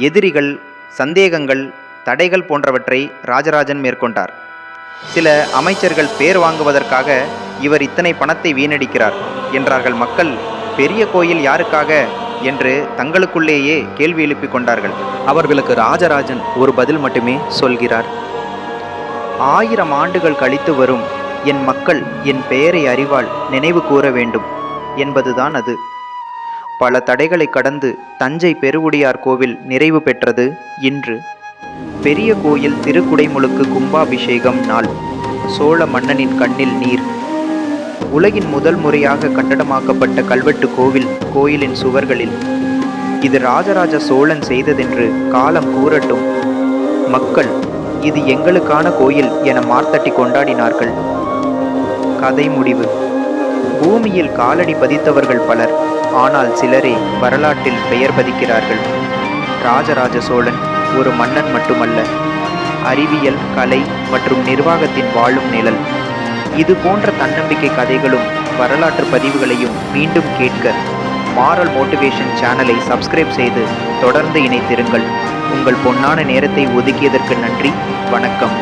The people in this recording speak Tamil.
எதிரிகள், சந்தேகங்கள், தடைகள் போன்றவற்றை ராஜராஜன் மேற்கொண்டார். சில அமைச்சர்கள் பேர் வாங்குவதற்காக இவர் இத்தனை பணத்தை வீணடிக்கிறார் என்றார்கள். மக்கள் பெரிய கோயில் யாருக்காக என்று தங்களுக்குள்ளேயே கேள்வி எழுப்பிக் கொண்டார்கள். அவர்களுக்கு ராஜராஜன் ஒரு பதில் மட்டுமே சொல்கிறார். 1000 ஆண்டுகள் கழித்து வரும் என் மக்கள் என் பெயரை அறிவால் நினைவு கூற வேண்டும் என்பதுதான் அது. பல தடைகளை கடந்து தஞ்சை பெருவுடையார் கோவில் நிறைவு பெற்றது இன்று. பெரிய கோயில் திருக்குடைமுழுக்கு கும்பாபிஷேகம் நாள். சோழ மன்னனின் கண்ணில் நீர். உலகின் முதல் முறையாக கட்டடமாக்கப்பட்ட கல்வெட்டு கோயிலின் சுவர்களில் இது ராஜராஜ சோழன் செய்ததென்று காலம் கூறட்டும். மக்கள் இது எங்களுக்கான கோயில் என மார்த்தட்டி கொண்டாடினார்கள். கதை முடிவு. பூமியில் காலடி பதித்தவர்கள் பலர், ஆனால் சிலரே வரலாற்றில் பெயர் பதிக்கிறார்கள். ராஜராஜ சோழன் ஒரு மன்னன் மட்டுமல்ல, அறிவியல், கலை மற்றும் நிர்வாகத்தின் வாழும் நிழல். இது போன்ற தன்னம்பிக்கை கதைகளும் வரலாற்று பதிவுகளையும் மீண்டும் கேட்க மாரல் மோட்டிவேஷன் சேனலை சப்ஸ்கிரைப் செய்து தொடர்ந்து இணைத்திருங்கள். உங்கள் பொன்னான நேரத்தை ஒதுக்கியதற்கு நன்றி. வணக்கம்.